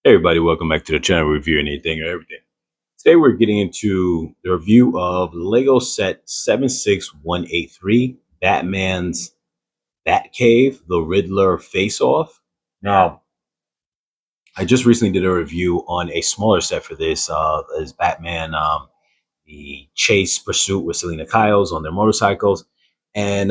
Hey everybody, welcome back to the channel reviewing anything or everything. Today we're getting into the review of Lego set 76183, Batman's Batcave, the Riddler face-off. Now, I just recently did a review on a smaller set for this, as Batman, the chase pursuit with Selena Kyles on their motorcycles. And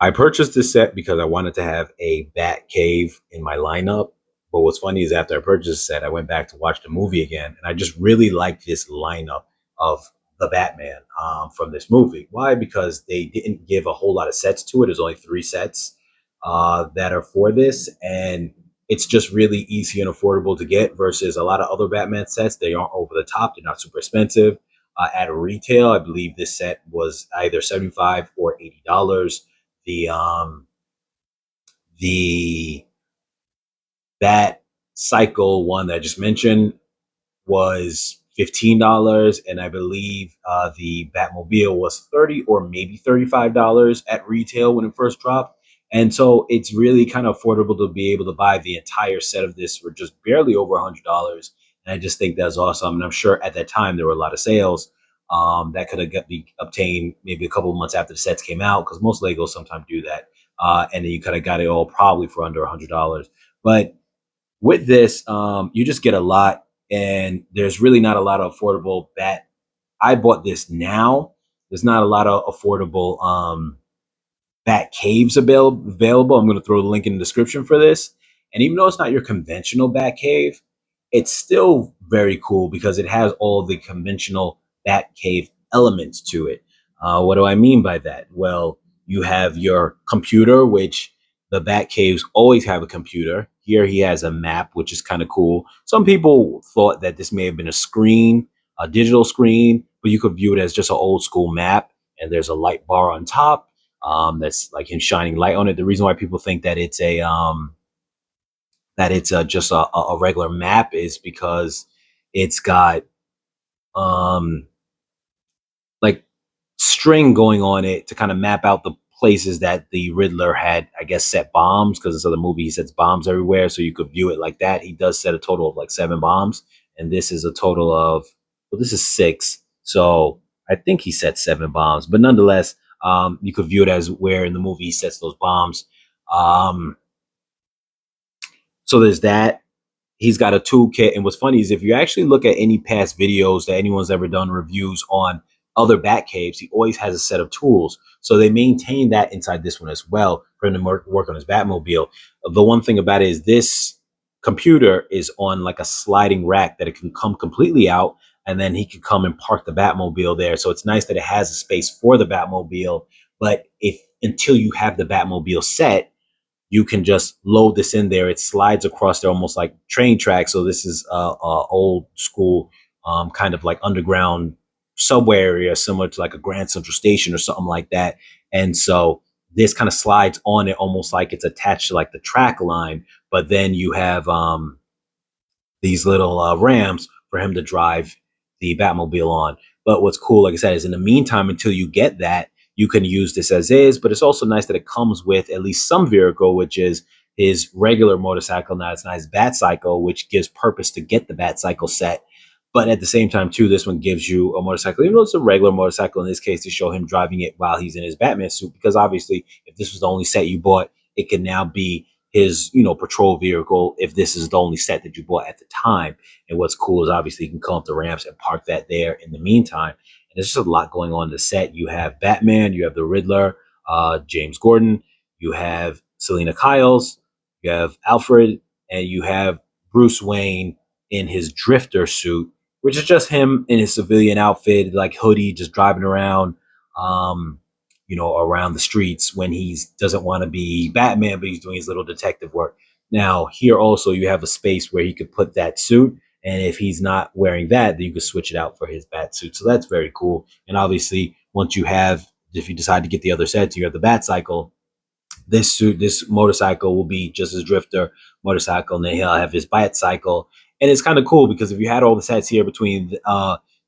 I purchased this set because I wanted to have a Bat Cave in my lineup. But what's funny is after I purchased the set, I went back to watch the movie again, and I just really like this lineup of the Batman from this movie. Why? Because they didn't give a whole lot of sets to it. There's only 3 sets that are for this, and it's just really easy and affordable to get versus a lot of other Batman sets. They aren't over the top. They're not super expensive. At retail, I believe this set was either 75 or $80. The the that cycle one that I just mentioned was $15, and I believe the Batmobile was 30 or maybe $35 at retail when it first dropped. And so it's really kind of affordable to be able to buy the entire set of this for just barely over $100. And I just think that's awesome. And I'm sure at that time there were a lot of sales that could have be obtained maybe a couple of months after the sets came out, because most Legos sometimes do that. And then you could have got it all probably for under $100. But with this, you just get a lot, and there's really not a lot of affordable bat. I bought this now. There's not a lot of affordable bat caves available. I'm going to throw the link in the description for this. And even though it's not your conventional bat cave, it's still very cool because it has all the conventional bat cave elements to it. What do I mean by that? Well, you have your computer, which the bat caves always have a computer. Here he has a map, which is kind of cool. Some people thought that this may have been a screen, a digital screen, but you could view it as just an old school map. And there's a light bar on top that's like him shining light on it. The reason why people think that it's just a regular map is because it's got um, like string going on it to kind of map out the places that the Riddler had, I guess, set bombs, because this other movie he sets bombs everywhere, so you could view it like that. He does set a total of like 7 bombs, and this is a total of, well, this is 6, so I think he set 7 bombs, but nonetheless, you could view it as where in the movie he sets those bombs. Um, so there's that. He's got a toolkit, and what's funny is if you actually look at any past videos that anyone's ever done reviews on other bat caves, he always has a set of tools. So they maintain that inside this one as well for him to work on his Batmobile. The one thing about it is this computer is on like a sliding rack that it can come completely out, and then he can come and park the Batmobile there. So it's nice that it has a space for the Batmobile, but if until you have the Batmobile set, you can just load this in there. It slides across there almost like train tracks. So this is a old school kind of like underground subway area, similar to like a Grand Central Station or something like that. And so this kind of slides on it almost like it's attached to like the track line, but then you have these little rams for him to drive the Batmobile on. But what's cool, like I said, is in the meantime, until you get that, you can use this as is. But it's also nice that it comes with at least some vehicle, which is his regular motorcycle. Now it's not his Batcycle, which gives purpose to get the Batcycle set. But at the same time, too, this one gives you a motorcycle, even though it's a regular motorcycle in this case, to show him driving it while he's in his Batman suit. Because obviously, if this was the only set you bought, it can now be his, patrol vehicle if this is the only set that you bought at the time. And what's cool is obviously you can come up the ramps and park that there in the meantime. And there's just a lot going on in the set. You have Batman, you have the Riddler, James Gordon, you have Selena Kyles, you have Alfred, and you have Bruce Wayne in his drifter suit, which is just him in his civilian outfit, like hoodie, just driving around, around the streets when he doesn't want to be Batman, but he's doing his little detective work. Now, here also you have a space where he could put that suit, and if he's not wearing that, then you could switch it out for his bat suit. So that's very cool. And obviously, if you decide to get the other sets, you have the Batcycle. This motorcycle will be just his drifter motorcycle, and then he'll have his Batcycle. And it's kind of cool because if you had all the sets here between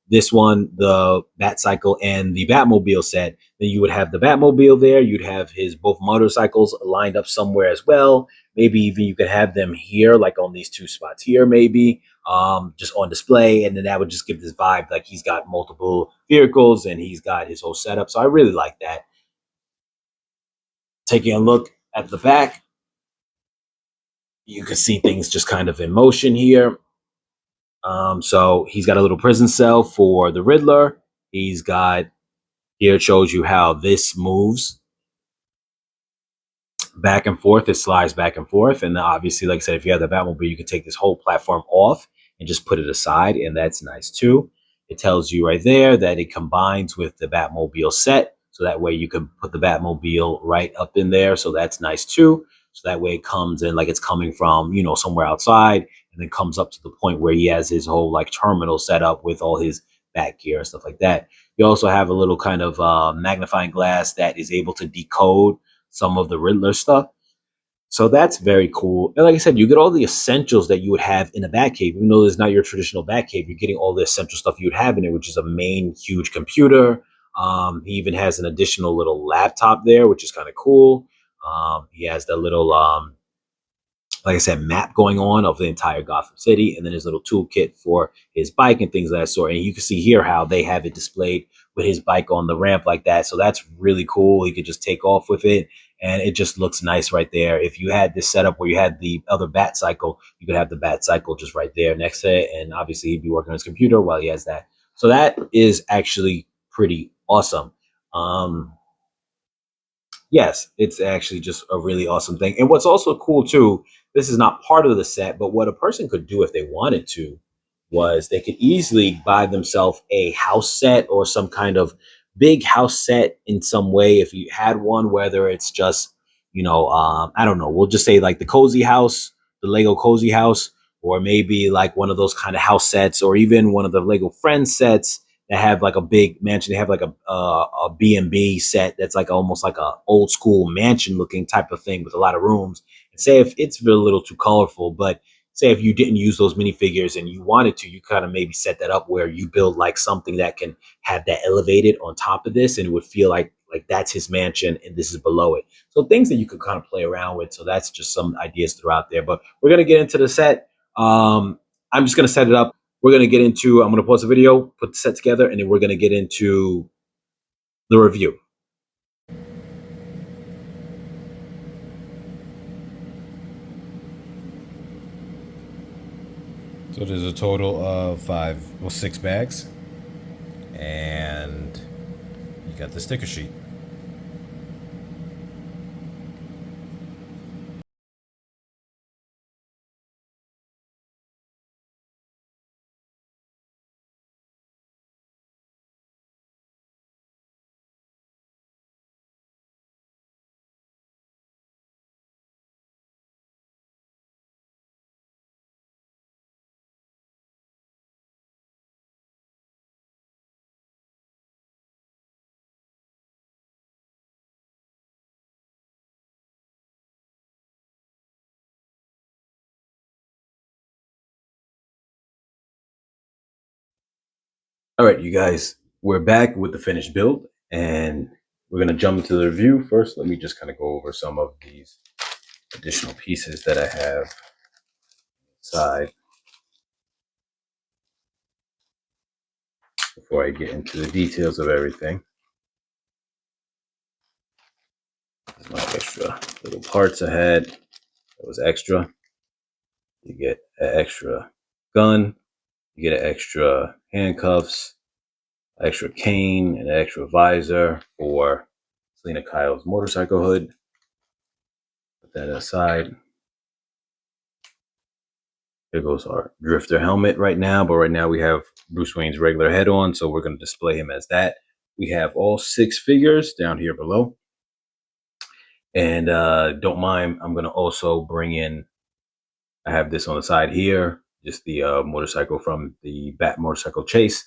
this one, the Batcycle, and the Batmobile set, then you would have the Batmobile there. You'd have his both motorcycles lined up somewhere as well. maybe even you could have them here, like on these two spots here, maybe just on display, and then that would just give this vibe like he's got multiple vehicles and he's got his whole setup. So I really like that. Taking a look at the back, you can see things just kind of in motion here. So he's got a little prison cell for the Riddler. He's got, here it shows you how this moves back and forth. It slides back and forth. And obviously, like I said, if you have the Batmobile, you can take this whole platform off and just put it aside. And that's nice too. It tells you right there that it combines with the Batmobile set. So that way you can put the Batmobile right up in there. So that's nice too. So that way it comes in like it's coming from, somewhere outside, and then comes up to the point where he has his whole like terminal set up with all his bat gear and stuff like that. You also have a little kind of magnifying glass that is able to decode some of the Riddler stuff. So that's very cool. And like I said, you get all the essentials that you would have in a Batcave. Even though it's not your traditional Batcave, you're getting all the essential stuff you would have in it, which is a main huge computer. He even has an additional little laptop there, which is kind of cool. He has the little like I said, map going on of the entire Gotham City, and then his little toolkit for his bike and things of that sort. And you can see here how they have it displayed with his bike on the ramp like that. So that's really cool. He could just take off with it, and it just looks nice right there. If you had this setup where you had the other Bat Cycle, you could have the Bat Cycle just right there next to it, and obviously he'd be working on his computer while he has that. So that is actually pretty awesome. Yes, it's actually just a really awesome thing. And what's also cool too, this is not part of the set, but what a person could do if they wanted to was they could easily buy themselves a house set or some kind of big house set in some way. If you had one, whether it's just, I don't know, we'll just say like the cozy house, the Lego cozy house, or maybe like one of those kind of house sets, or even one of the Lego Friends sets that have like a big mansion. They have like a B&B set that's like almost like a old school mansion looking type of thing with a lot of rooms. And say if it's a little too colorful, but say if you didn't use those minifigures and you wanted to, you kind of maybe set that up where you build like something that can have that elevated on top of this, and it would feel like that's his mansion and this is below it. So things that you could kind of play around with. So that's just some ideas throughout there. But we're gonna get into the set. I'm just gonna set it up. We're going to get into, I'm going to pause the video, put the set together, and then we're going to get into the review. So there's a total of 6 bags. And you got the sticker sheet. All right, you guys, we're back with the finished build, and we're going to jump into the review. First, let me just kind of go over some of these additional pieces that I have inside before I get into the details of everything. There's my extra little parts I had that was extra. You get an extra gun, you get an extra handcuffs, extra cane, and an extra visor for Selena Kyle's motorcycle hood. Put that aside. Here goes our drifter helmet right now, but right now we have Bruce Wayne's regular head on, so we're going to display him as that. We have all 6 figures down here below. And don't mind, I'm going to also bring in, I have this on the side here, just the motorcycle from the Bat Motorcycle Chase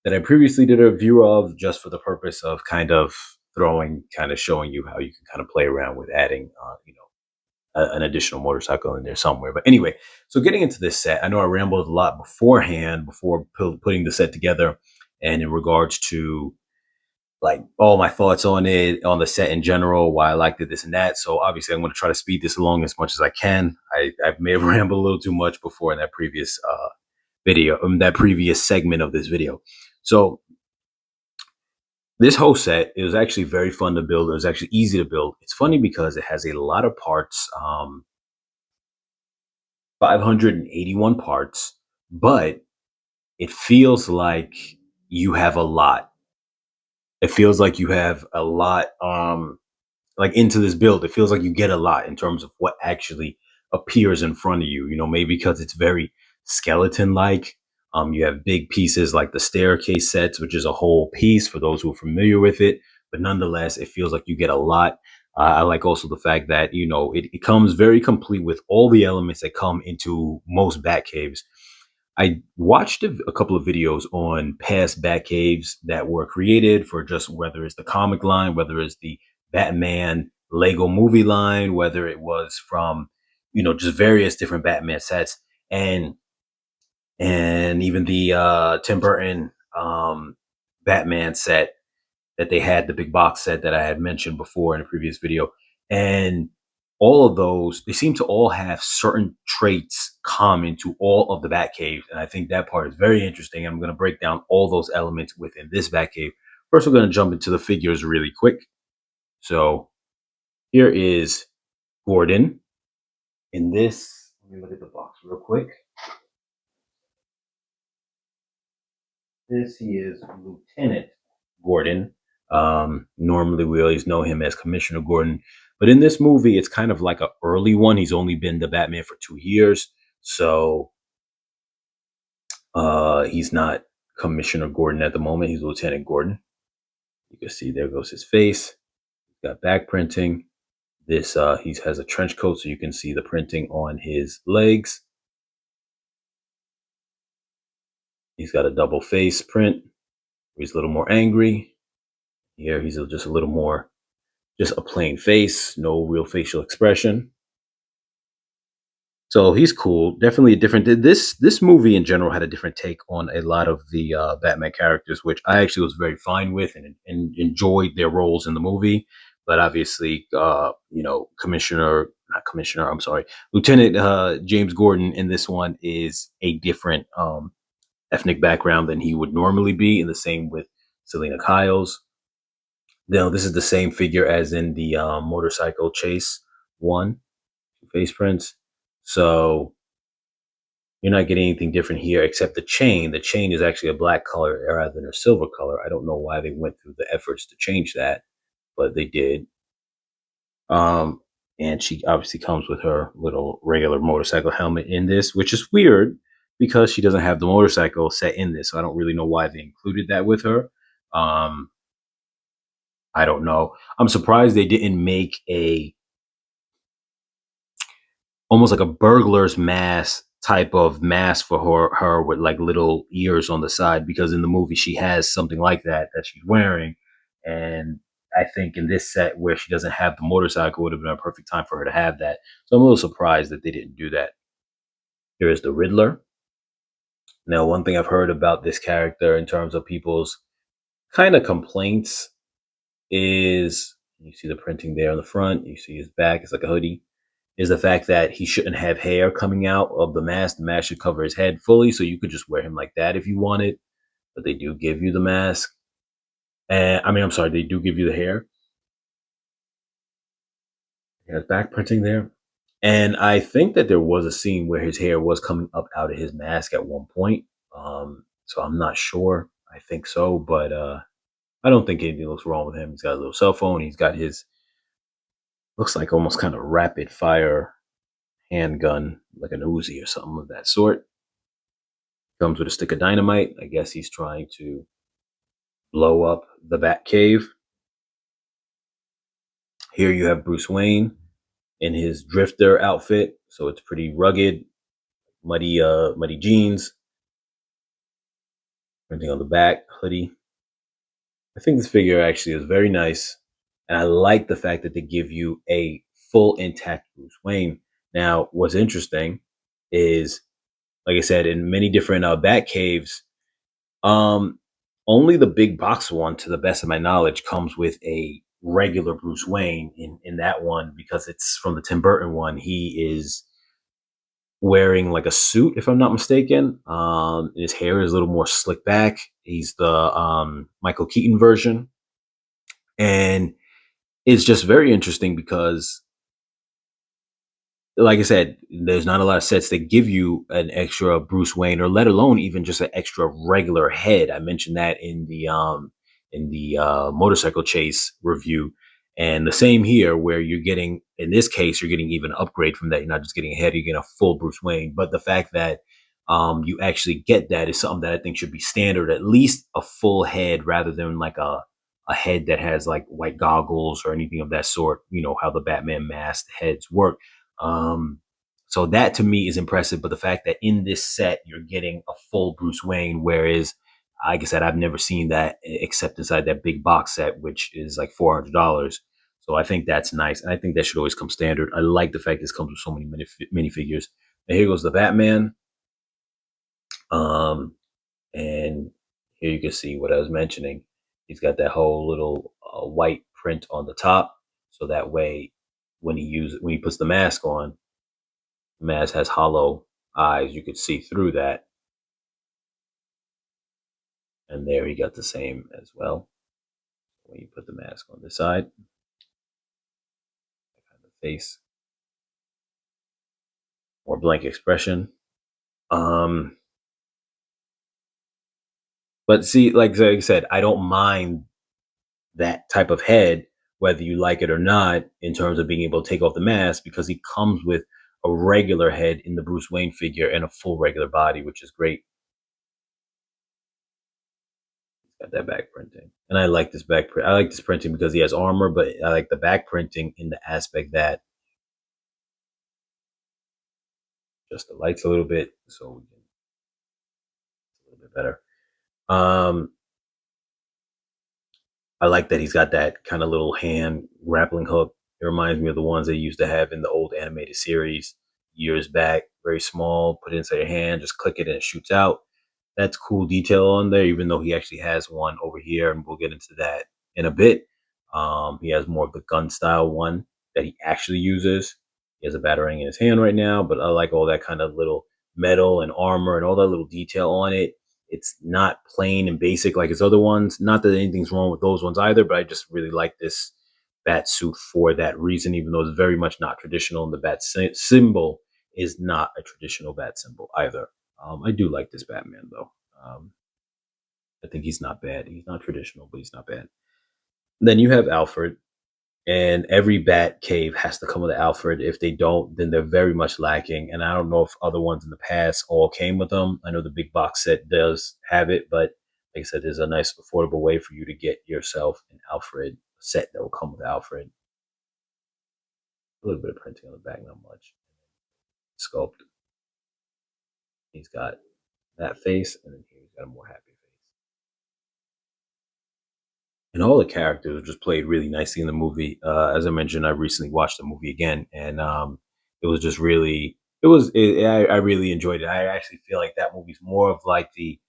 that I previously did a review of, just for the purpose of kind of showing you how you can kind of play around with adding, an additional motorcycle in there somewhere. But anyway, so getting into this set, I know I rambled a lot beforehand before putting the set together, and in regards to like all my thoughts on it, on the set in general, why I liked it, this and that. So obviously, I'm going to try to speed this along as much as I can. I may have rambled a little too much before in that previous video, that previous segment of this video. So this whole set, it was actually very fun to build. It was actually easy to build. It's funny because it has a lot of parts, 581 parts, but it feels like you have a lot. It feels like you have a lot. Like into this build, it feels like you get a lot in terms of what actually appears in front of you. You know, maybe because it's very skeleton like. You have big pieces like the staircase sets, which is a whole piece for those who are familiar with it. But nonetheless, it feels like you get a lot. I like also the fact that, you know, it comes very complete with all the elements that come into most bat caves. I watched a couple of videos on past Batcaves that were created for just whether it's the comic line, whether it's the Batman Lego movie line, whether it was from, you know, just various different Batman sets, and even the Tim Burton Batman set that they had, the big box set that I had mentioned before in a previous video. And all of those, they seem to all have certain traits common to all of the Batcaves. And I think that part is very interesting. I'm going to break down all those elements within this Batcave. First, we're going to jump into the figures really quick. So here is Gordon. In this, let me look at the box real quick. This, he is Lieutenant Gordon. Normally, we always know him as Commissioner Gordon, but in this movie, it's kind of like an early one. He's only been the Batman for 2 years, so he's not Commissioner Gordon at the moment. He's Lieutenant Gordon. You can see there goes his face. He's got back printing. This he has a trench coat, so you can see the printing on his legs. He's got a double face print. He's a little more angry. Here, he's just a little more, just a plain face, no real facial expression. So he's cool. Definitely a different. This movie in general had a different take on a lot of the Batman characters, which I actually was very fine with and enjoyed their roles in the movie. But obviously, you know, not Commissioner, I'm sorry, Lieutenant James Gordon in this one is a different ethnic background than he would normally be, and the same with Selena Kyle's. Now, this is the same figure as in the motorcycle chase one, face prints. So you're not getting anything different here except the chain. The chain is actually a black color rather than a silver color. I don't know why they went through the efforts to change that, but they did. Um, and she obviously comes with her little regular motorcycle helmet in this, which is weird because she doesn't have the motorcycle set in this. So I don't really know why they included that with her. Um, I don't know. I'm surprised they didn't make a almost like a burglar's mask type of mask for her with like little ears on the side, because in the movie she has something like that she's wearing. And I think in this set where she doesn't have the motorcycle would have been a perfect time for her to have that. So I'm a little surprised that they didn't do that. Here is the Riddler. Now, one thing I've heard about this character in terms of people's kind of complaints is, you see the printing there on the front, you see his back, it's like a hoodie, is the fact that he shouldn't have hair coming out of the mask. The mask should cover his head fully, so you could just wear him like that if you wanted. But they do give you the mask. And I mean, I'm sorry, they do give you the hair. He has back printing there. And I think that there was a scene where his hair was coming up out of his mask at one point. So I'm not sure. I think so, but I don't think anything looks wrong with him. He's got a little cell phone. He's got his, looks like almost kind of rapid fire handgun, like an Uzi or something of that sort. Comes with a stick of dynamite. I guess he's trying to blow up the Batcave. Here you have Bruce Wayne in his drifter outfit, so it's pretty rugged, muddy jeans. Printing on the back, hoodie. I think this figure actually is very nice, and I like the fact that they give you a full intact Bruce Wayne. Now, what's interesting is, like I said, in many different Bat caves, Only the big box one, to the best of my knowledge, comes with a regular Bruce Wayne in that one because it's from the Tim Burton one. He is wearing like a suit, if I'm not mistaken. His hair is a little more slick back. He's the Michael Keaton version, and it's just very interesting because, like I said, there's not a lot of sets that give you an extra Bruce Wayne, or let alone even just an extra regular head. I mentioned that in the motorcycle chase review, and the same here, where you're getting, in this case, you're getting even an upgrade from that. You're not just getting a head; you're getting a full Bruce Wayne. But the fact that you actually get that is something that I think should be standard. At least a full head, rather than like a head that has like white goggles or anything of that sort. You know how the Batman masked heads work. um, so that to me is impressive. But the fact that in this set you're getting a full Bruce Wayne, whereas, like I said, I've never seen that except inside that big box set, which is like $400. So I think that's nice, and I think that should always come standard. I like the fact this comes with so many minifigures. And here goes the Batman, um, and here you can see what I was mentioning. He's got that whole little white print on the top, so that way when he puts the mask on, mask has hollow eyes. You could see through that. And there you got the same as well. When you put the mask on this side, the face, more blank expression. Um, but see, like I said, I don't mind that type of head, whether you like it or not, in terms of being able to take off the mask, because he comes with a regular head in the Bruce Wayne figure and a full regular body, which is great. Got that back printing, and I like this back print. I like this printing because he has armor, but I like the back printing in the aspect that just the lights a little bit, so we can a little bit better. Um, I like that he's got that kind of little hand grappling hook. It reminds me of the ones they used to have in the old animated series years back. Very small, put it inside your hand, just click it and it shoots out. That's cool detail on there, even though he actually has one over here, and we'll get into that in a bit. He has more of the gun style one that he actually uses. He has a batarang in his hand right now, but I like all that kind of little metal and armor and all that little detail on it. It's not plain and basic like his other ones. Not that anything's wrong with those ones either, but I just really like this bat suit for that reason, even though it's very much not traditional. And the bat symbol is not a traditional bat symbol either. I do like this Batman though. I think he's not bad. He's not traditional, but he's not bad. Then you have Alfred, and every Bat Cave has to come with Alfred. If they don't, then they're very much lacking. And I don't know if other ones in the past all came with them. I know the big box set does have it, but like I said, there's a nice affordable way for you to get yourself an Alfred set that will come with Alfred. A little bit of printing on the back, not much. Sculpt. He's got that face, and then he's got a more happy face. And all the characters are just played really nicely in the movie. As I mentioned, I recently watched the movie again, and it was just really, I really enjoyed it. I actually feel like that movie's more of like the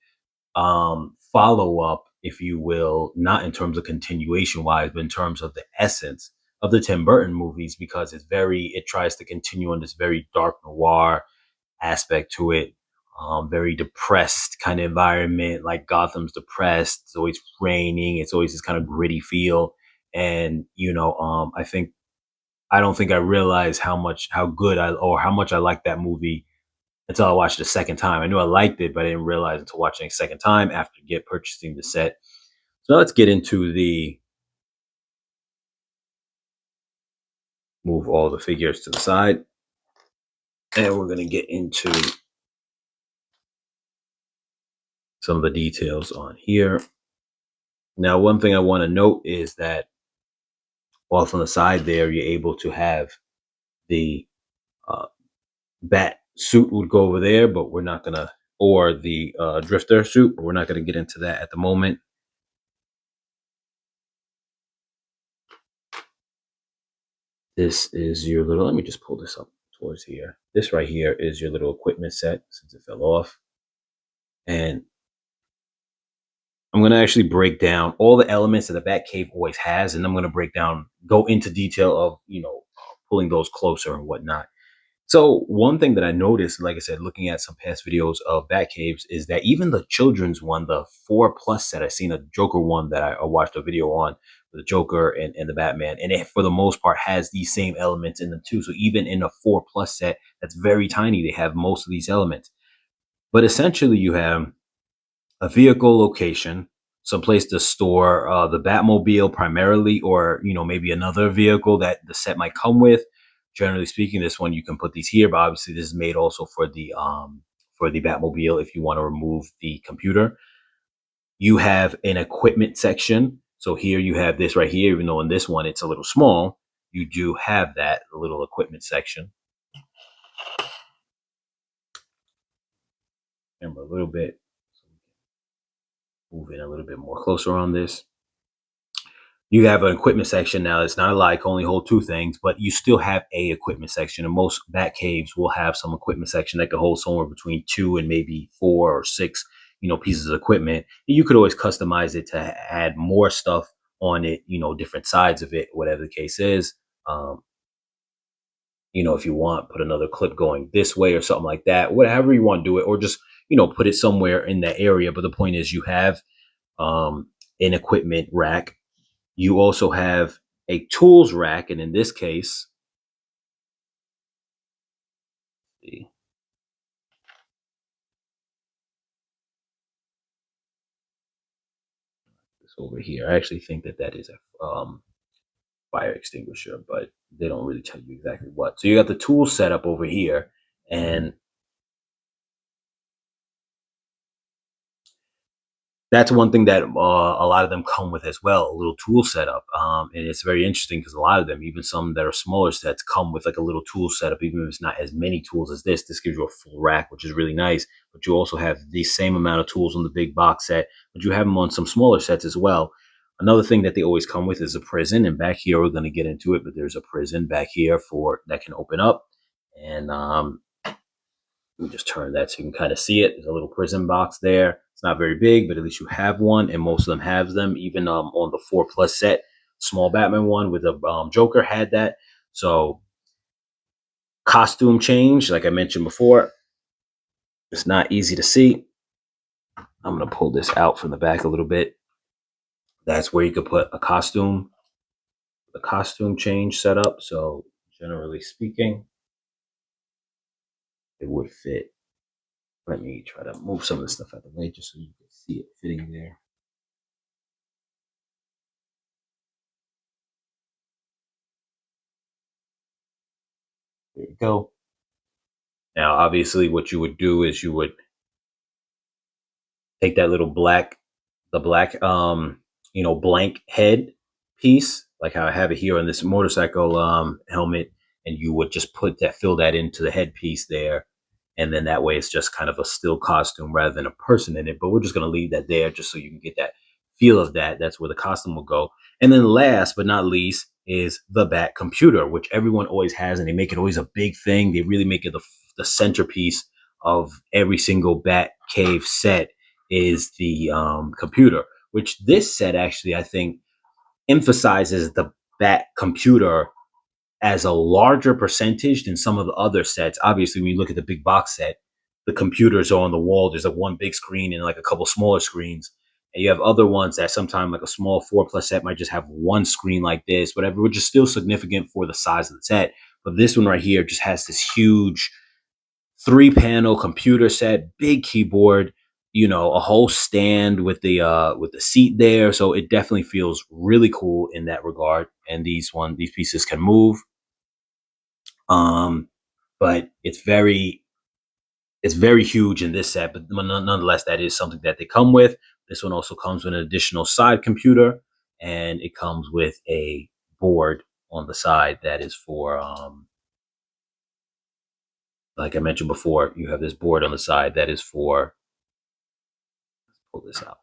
follow up, if you will, not in terms of continuation wise, but in terms of the essence of the Tim Burton movies, because it tries to continue on this very dark noir aspect to it. Very depressed kind of environment, like Gotham's depressed. It's always raining. It's always this kind of gritty feel. And I don't think I realized how good or how much I liked that movie until I watched it a second time. I knew I liked it, but I didn't realize until watching it a second time after purchasing the set. So let's get into the move all the figures to the side, and we're gonna get into some of the details on here. Now, one thing I want to note is that off on the side there, you're able to have the uh, bat suit would go over there, but we're not gonna, or the drifter suit, but we're not gonna get into that at the moment. This is your little, let me just pull this up towards here. This right here is your little equipment set since it fell off. And I'm going to actually break down all the elements that the Batcave always has, and I'm going to go into detail of, pulling those closer and whatnot. So one thing that I noticed, like I said, looking at some past videos of Batcaves, is that even the children's one, the 4+ set, I seen a Joker one that I watched a video on, the Joker and the Batman, and it for the most part has these same elements in them too. So even in a 4+ set, that's very tiny, they have most of these elements. But essentially, you have a vehicle location, some place to store the Batmobile primarily, or maybe another vehicle that the set might come with. Generally speaking, this one you can put these here, but obviously this is made also for the Batmobile if you want to remove the computer. You have an equipment section. So here you have this right here, even though in this one it's a little small, you do have that little equipment section. Remember a little bit, move in a little bit more closer on this. You have an equipment section now. It's not a lot, it can only hold 2 things, but you still have a equipment section. And most Bat caves will have some equipment section that can hold somewhere between 2 and maybe 4 or 6, pieces of equipment. And you could always customize it to add more stuff on it, different sides of it, whatever the case is. If you want, put another clip going this way or something like that, whatever you want to do it, or just, put it somewhere in that area. But the point is you have an equipment rack. You also have a tools rack, and in this case, see, this over here. I actually think that is a fire extinguisher, but they don't really tell you exactly what. So you got the tool setup over here, and that's one thing that a lot of them come with as well, a little tool setup. And it's very interesting because a lot of them, even some that are smaller sets, come with like a little tool setup, even if it's not as many tools as this. This gives you a full rack, which is really nice. But you also have the same amount of tools on the big box set, but you have them on some smaller sets as well. Another thing that they always come with is a prison. And back here, we're going to get into it, but there's a prison back here that can open up. And let me just turn that so you can kind of see it. There's a little prison box there. It's not very big, but at least you have one, and most of them have them. Even on the 4+ set, small Batman one with a Joker had that. So costume change, like I mentioned before, it's not easy to see. I'm gonna pull this out from the back a little bit. That's where you could put the costume change setup. So generally speaking, it would fit. Let me try to move some of this stuff out of the way just so you can see it fitting there. There you go. Now, obviously, what you would do is you would take that little black blank head piece, like how I have it here on this motorcycle helmet, and you would just fill that into the headpiece there. And then that way it's just kind of a still costume rather than a person in it. But we're just going to leave that there just so you can get that feel of that. That's where the costume will go. And then last but not least is the Bat computer, which everyone always has, and they make it always a big thing. They really make it the centerpiece of every single Bat Cave set is the computer, which this set actually, I think, emphasizes the Bat computer as a larger percentage than some of the other sets. Obviously, when you look at the big box set, the computers are on the wall. There's like one big screen and like a couple smaller screens. And you have other ones that sometimes like a small 4+ set might just have one screen like this, whatever, which is still significant for the size of the set. But this one right here just has this huge 3-panel computer set, big keyboard, a whole stand with the seat there. So it definitely feels really cool in that regard. And these pieces can move. But it's very huge in this set, but nonetheless, that is something that they come with. This one also comes with an additional side computer, and it comes with a board on the side that is for, like I mentioned before, you have this board on the side that is for, let's pull this out,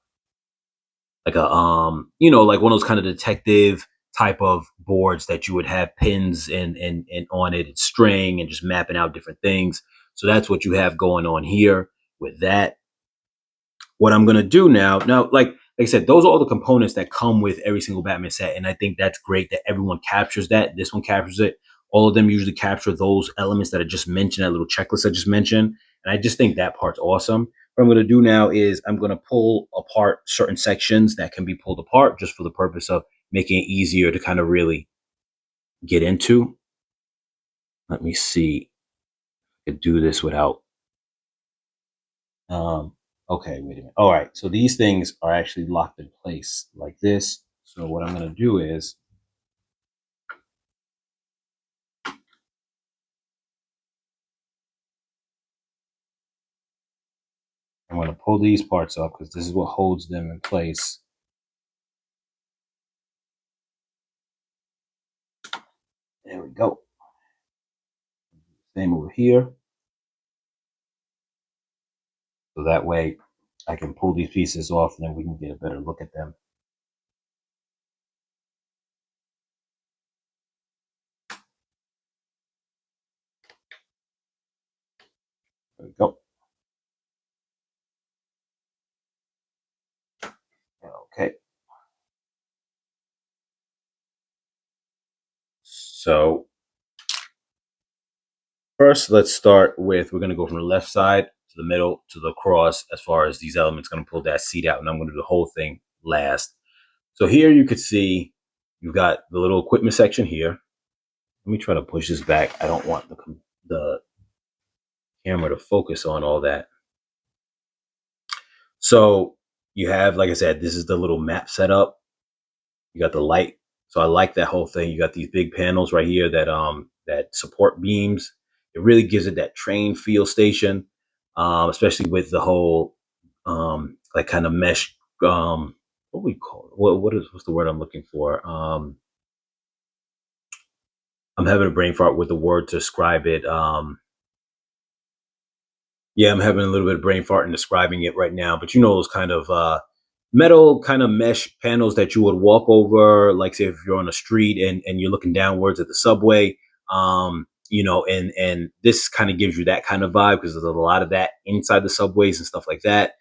like a, like one of those kind of detective type of boards that you would have pins and on it and string and just mapping out different things. So that's what you have going on here with that. What I'm going to do now, like like I said, those are all the components that come with every single Batman set, and I think that's great that everyone captures that. This one captures it. All of them usually capture those elements that I just mentioned, that little checklist I just mentioned, and I just think that part's awesome. What I'm going to do now is I'm going to pull apart certain sections that can be pulled apart just for the purpose of making it easier to kind of really get into. Let me see. I could do this without. Um, okay, wait a minute. All right, so these things are actually locked in place like this. So what I'm going to do is I'm going to pull these parts up because this is what holds them in place. There we go. Same over here. So that way I can pull these pieces off and then we can get a better look at them. There we go. Okay. So first, let's start with, we're going to go from the left side to the middle to the cross as far as these elements. Going to pull that seat out, and I'm going to do the whole thing last. So here you could see you've got the little equipment section here. Let me try to push this back. I don't want the camera to focus on all that. So you have, like I said, this is the little map setup. You got the light. So I like that whole thing. You got these big panels right here that support beams. It really gives it that train feel station, especially with the whole like kind of mesh. What we call it? What's the word I'm looking for? I'm having a brain fart with the word to describe it. Yeah, I'm having a little bit of brain fart in describing it right now, but you know, those kind of metal kind of mesh panels that you would walk over, like say if you're on a street and you're looking downwards at the subway. You know, and this kind of gives you that kind of vibe because there's a lot of that inside the subways and stuff like that.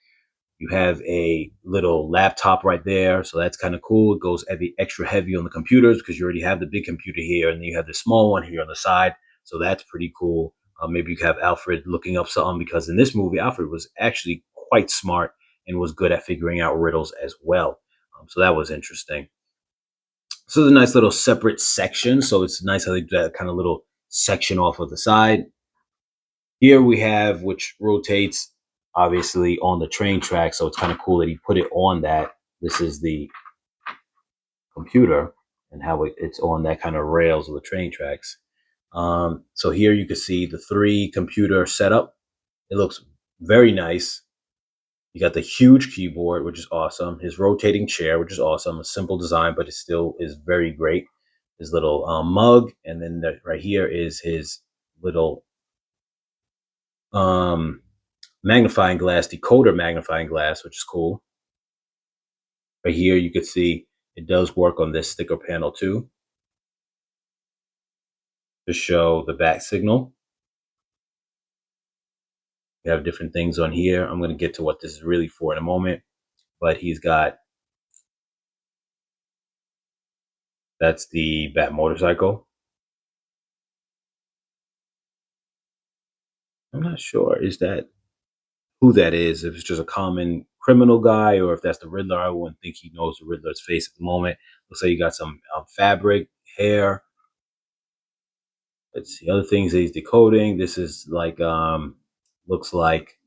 You have a little laptop right there, so that's kind of cool. It goes extra heavy on the computers because you already have the big computer here, and then you have the small one here on the side. So that's pretty cool. Maybe you could have Alfred looking up something because in this movie, Alfred was actually quite smart and was good at figuring out riddles as well. So that was interesting. So it's a nice little separate section. So it's nice how they do that kind of little section off of the side. Here we have, which rotates obviously on the train track. So it's kind of cool that he put it on that. This is the computer and how it's on that kind of rails of the train tracks. So here you can see the 3 computer setup. It looks very nice. You got the huge keyboard, which is awesome. His rotating chair, which is awesome. A simple design, but it still is very great. His little mug, and then right here is his little magnifying glass, decoder magnifying glass, which is cool. Right here, you can see it does work on this sticker panel too, to show the bat signal. You have different things on here. I'm going to get to what this is really for in a moment, but he's got, that's the bat motorcycle. I'm not sure, is that who that is, if it's just a common criminal guy or if that's the Riddler. I wouldn't think he knows the Riddler's face at the moment. Looks like you got some fabric, hair. Let's see, other things that he's decoding. This is like, looks like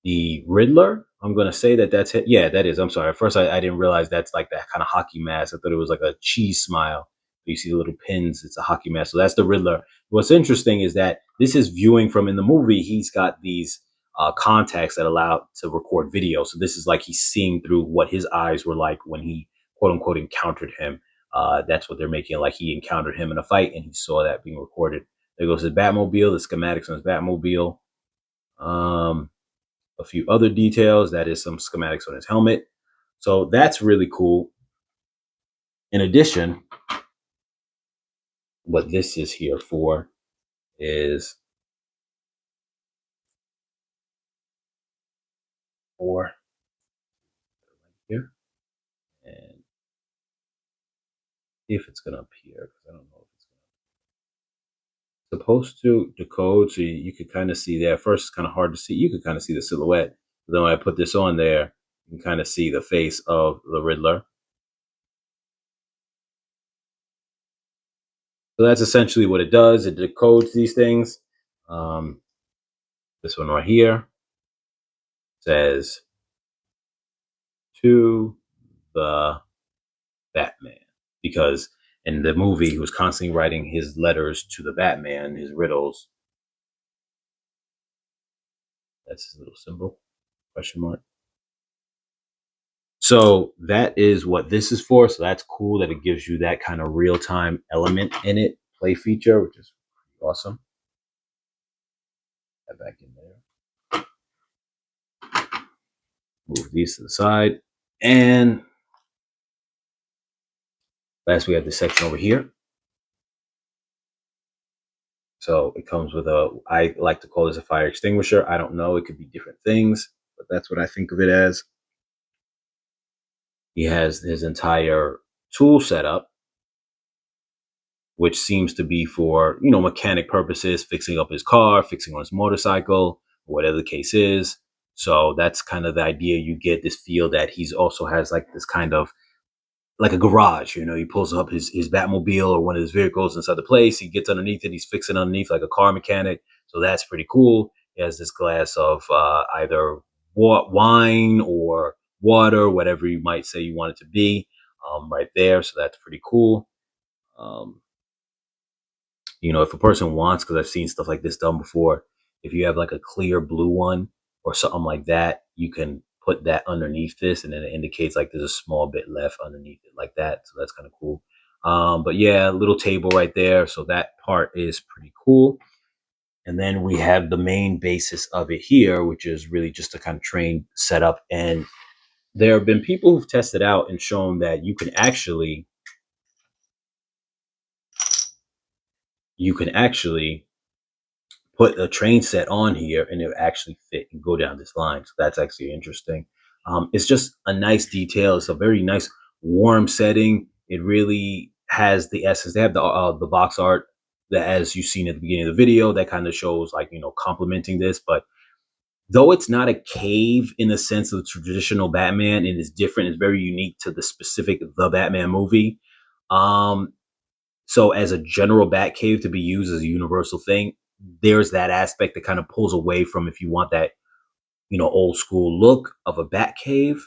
the Riddler. I'm going to say that that's it. Yeah, that is. I'm sorry. At first, I didn't realize that's like that kind of hockey mask. I thought it was like a cheese smile. You see the little pins. It's a hockey mask. So that's the Riddler. What's interesting is that this is viewing from, in the movie, he's got these contacts that allow to record video. So this is like he's seeing through what his eyes were like when he, quote unquote, encountered him. That's what they're making, like he encountered him in a fight and he saw that being recorded. There goes his Batmobile, the schematics on his Batmobile. A few other details. That is some schematics on his helmet. So that's really cool. In addition, what this is here for is if it's gonna appear, because I don't know if it's supposed to decode, so you could kind of see there. At first, it's kind of hard to see. You could kind of see the silhouette. But then when I put this on there, you can kind of see the face of the Riddler. So that's essentially what it does. It decodes these things. Um, this one right here says to the Batman, because in the movie he was constantly writing his letters to the Batman, his riddles. That's his little symbol, question mark. So that is what this is for. So that's cool that it gives you that kind of real time element in it, play feature, which is awesome. That back in there. Move these to the side. And last, we have this section over here. So it comes with I like to call this a fire extinguisher. I don't know. It could be different things, but that's what I think of it as. He has his entire tool set up, which seems to be for, mechanic purposes, fixing up his car, fixing on his motorcycle, whatever the case is. So that's kind of the idea. You get this feel that he's also has like this kind of like a garage. He pulls up his Batmobile or one of his vehicles inside the place. He gets underneath it. He's fixing underneath like a car mechanic. So that's pretty cool. He has this glass of either wine or water, whatever you might say you want it to be, right there. So that's pretty cool. Um, if a person wants, because I've seen stuff like this done before, if you have like a clear blue one or something like that, you can put that underneath this, and then it indicates like there's a small bit left underneath it like that. So that's kind of cool. But yeah, little table right there. So that part is pretty cool. And then we have the main basis of it here, which is really just a kind of train setup. And there have been people who've tested out and shown that you can actually put a train set on here and it would actually fit and go down this line. So that's actually interesting. It's just a nice detail. It's a very nice warm setting. It really has the essence. They have the box art that, as you've seen at the beginning of the video, that kind of shows like, complementing this. But though it's not a cave in the sense of the traditional Batman, and it's different, it's very unique to the specific The Batman movie. Um, so as a general Batcave to be used as a universal thing, there's that aspect that kind of pulls away from, if you want that, old school look of a Batcave,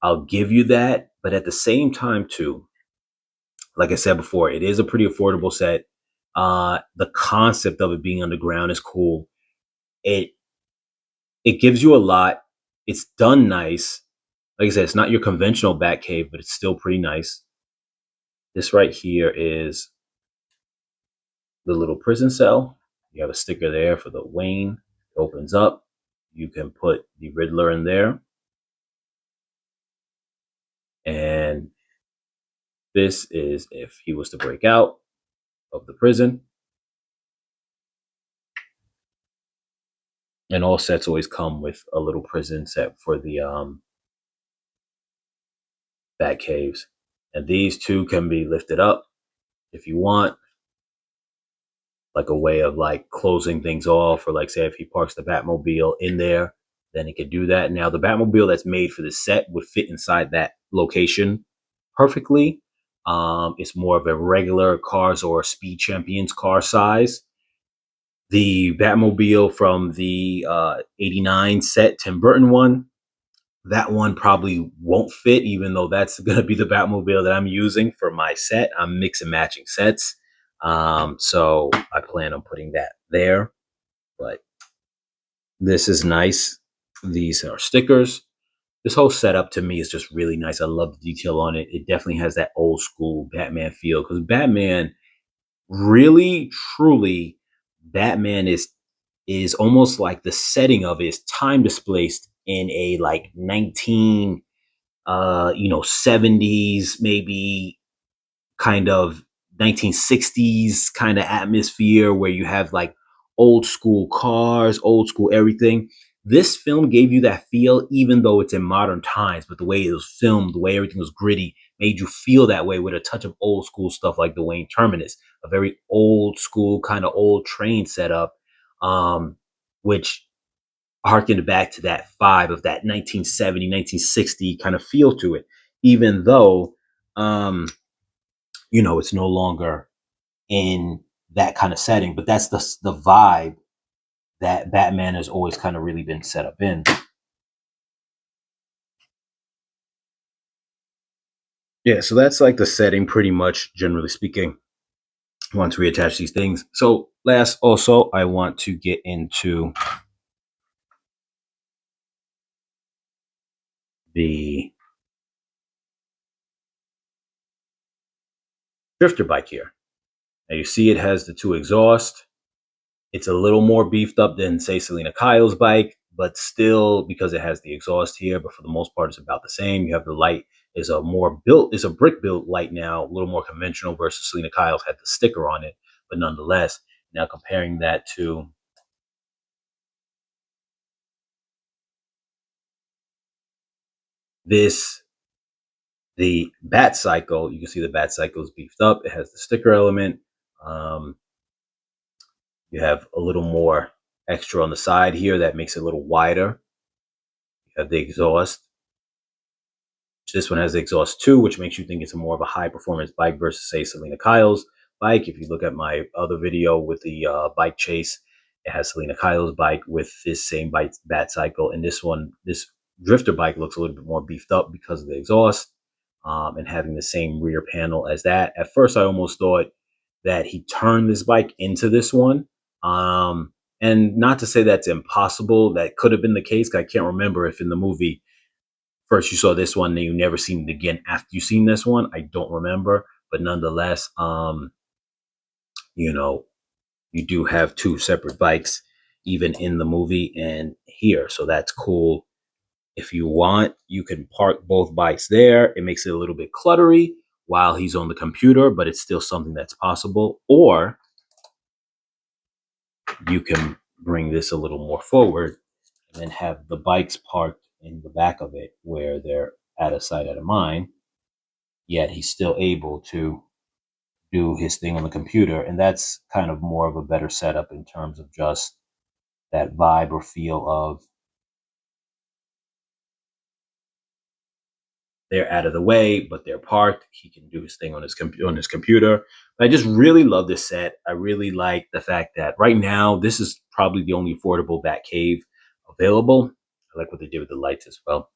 I'll give you that. But at the same time, too, like I said before, it is a pretty affordable set. The concept of it being underground is cool. It it gives you a lot. It's done nice. Like I said, it's not your conventional Batcave, but it's still pretty nice. This right here is the little prison cell. You have a sticker there for the Wayne. It opens up. You can put the Riddler in there. And this is if he was to break out of the prison. And all sets always come with a little prison set for the Bat Caves. And these two can be lifted up if you want, like a way of like closing things off, or like say if he parks the Batmobile in there, then he could do that. Now the Batmobile that's made for the set would fit inside that location perfectly. It's more of a regular Cars or Speed Champions car size. The Batmobile from the '89 set, Tim Burton one, that one probably won't fit, even though that's going to be the Batmobile that I'm using for my set. I'm mix and matching sets. So I plan on putting that there. But this is nice. These are stickers. This whole setup to me is just really nice. I love the detail on it. It definitely has that old school Batman feel, because Batman really, truly, Batman is almost like the setting of it is time displaced in a like 70s, maybe kind of 1960s kind of atmosphere, where you have like old school cars, old school everything. This film gave you that feel, even though it's in modern times, but the way it was filmed, the way everything was gritty, made you feel that way with a touch of old school stuff like the Wayne Terminus, a very old school kind of old train setup, which harkened back to that vibe of that 1970, 1960 kind of feel to it, even though, um, it's no longer in that kind of setting, but that's the vibe that Batman has always kind of really been set up in. Yeah, so that's like the setting, pretty much, generally speaking, once we attach these things. So, last, also, I want to get into the drifter bike here. Now, you see it has the two exhausts. It's a little more beefed up than, say, Selena Kyle's bike, but still, because it has the exhaust here, but for the most part, it's about the same. You have the light is a brick built light now, a little more conventional versus Selena Kyle's had the sticker on it, but nonetheless, now comparing that to this, the Bat Cycle, you can see the Bat Cycle is beefed up. It has the sticker element. Um, you have a little more extra on the side here that makes it a little wider. You have the exhaust. This one has the exhaust too, which makes you think it's a more of a high performance bike versus, say, Selena Kyle's bike. If you look at my other video with the bike chase, it has Selena Kyle's bike with this same bike Bat Cycle, and this drifter bike looks a little bit more beefed up because of the exhaust, and having the same rear panel as that. At first, I almost thought that he turned this bike into this one. And not to say that's impossible. That could have been the case. I can't remember if in the movie first you saw this one and you never seen it again after you seen this one. I don't remember, but nonetheless, you know, you do have two separate bikes even in the movie and here, so that's cool. If you want, you can park both bikes there. It makes it a little bit cluttery while he's on the computer, but it's still something that's possible. Or you can bring this a little more forward and then have the bikes parked in the back of it where they're out of sight, out of mind, yet he's still able to do his thing on the computer. And that's kind of more of a better setup in terms of just that vibe or feel of they're out of the way, but they're parked. He can do his thing on his computer. But I just really love this set. I really like the fact that right now this is probably the only affordable Batcave available. I like what they did with the lights as well.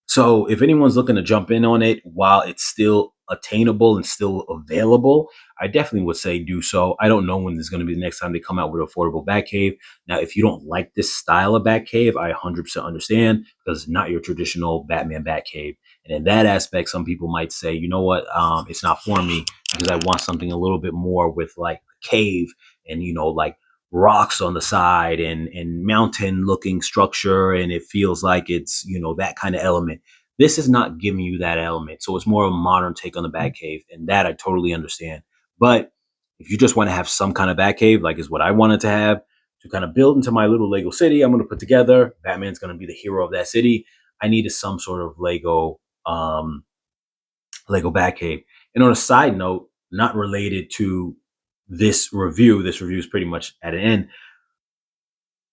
So if anyone's looking to jump in on it while it's still attainable and still available, I definitely would say do so. I don't know when there's going to be the next time they come out with an affordable Batcave. Now, if you don't like this style of Batcave, I 100% understand because it's not your traditional Batman Batcave. And in that aspect, some people might say, you know what, it's not for me because I want something a little bit more with like a cave and, like rocks on the side and mountain looking structure, and it feels like it's that kind of element. This is not giving you that element, so it's more of a modern take on the Batcave, and that I totally understand. But if you just want to have some kind of Batcave, like is what I wanted to have, to kind of build into my little Lego city I'm going to put together, Batman's going to be the hero of that city, I needed some sort of Lego Batcave. And on a side note, not related to this review is pretty much at an end.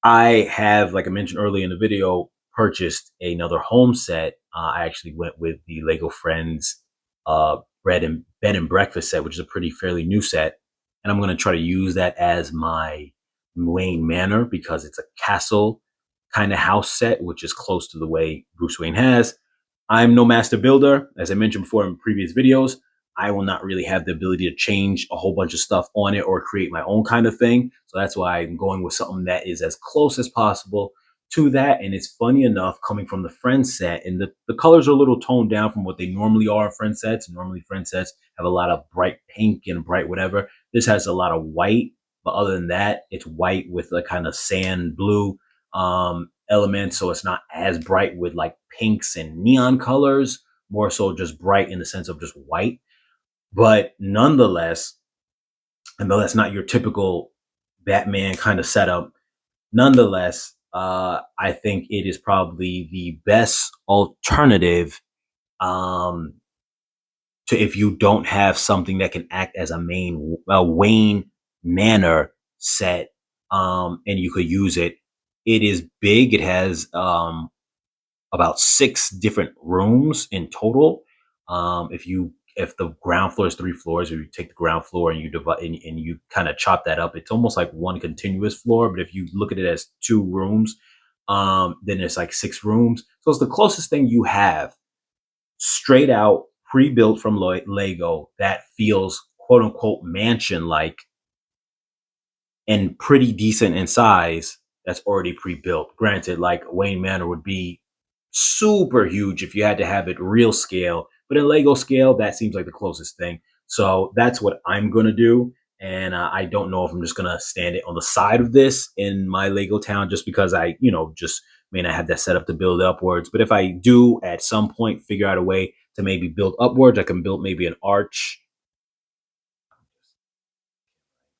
I have, like I mentioned earlier in the video, purchased another home set. I actually went with the Lego Friends bed and breakfast set, which is a pretty fairly new set. And I'm going to try to use that as my Wayne Manor because it's a castle kind of house set, which is close to the way Bruce Wayne has. I'm no master builder. As I mentioned before in previous videos, I will not really have the ability to change a whole bunch of stuff on it or create my own kind of thing. So that's why I'm going with something that is as close as possible to that. And it's funny enough, coming from the Friends set, and the colors are a little toned down from what they normally are in Friends sets. Normally Friends sets have a lot of bright pink and bright whatever. This has a lot of white, but other than that, it's white with a kind of sand blue element. So it's not as bright with like pinks and neon colors, more so just bright in the sense of just white. But nonetheless, I know that's not your typical Batman kind of setup. Nonetheless, I think it is probably the best alternative to if you don't have something that can act as a main Wayne Manor set, and you could use it. It is big. It has about 6 different rooms in total. If the ground floor is 3 floors, or you take the ground floor and you divide and you kind of chop that up, it's almost like one continuous floor. But if you look at it as 2 rooms, then it's like 6 rooms. So it's the closest thing you have straight out pre-built from Lego that feels quote unquote mansion like and pretty decent in size that's already pre-built. Granted, like Wayne Manor would be super huge if you had to have it real scale, but in Lego scale, that seems like the closest thing. So that's what I'm going to do. And I don't know if I'm just going to stand it on the side of this in my Lego town just because I, just may not have that set up to build upwards. But if I do at some point figure out a way to maybe build upwards, I can build maybe an arch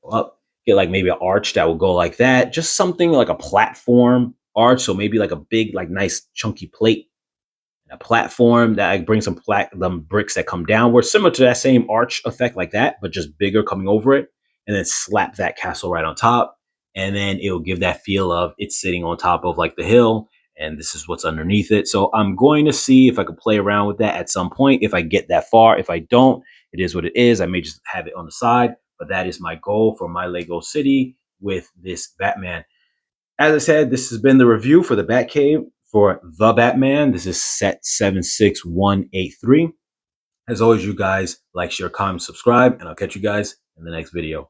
up, get like maybe an arch that will go like that, just something like a platform arch. So maybe like a big, like nice chunky plate, a platform that I bring them bricks that come downward, similar to that same arch effect like that, but just bigger coming over it, and then slap that castle right on top. And then it'll give that feel of it's sitting on top of like the hill, and this is what's underneath it. So I'm going to see if I could play around with that at some point. If I get that far, if I don't, it is what it is. I may just have it on the side, but that is my goal for my Lego city with this Batman. As I said, this has been the review for the Batcave for the Batman. This is set 76183. As always, you guys like, share, comment, subscribe, and I'll catch you guys in the next video.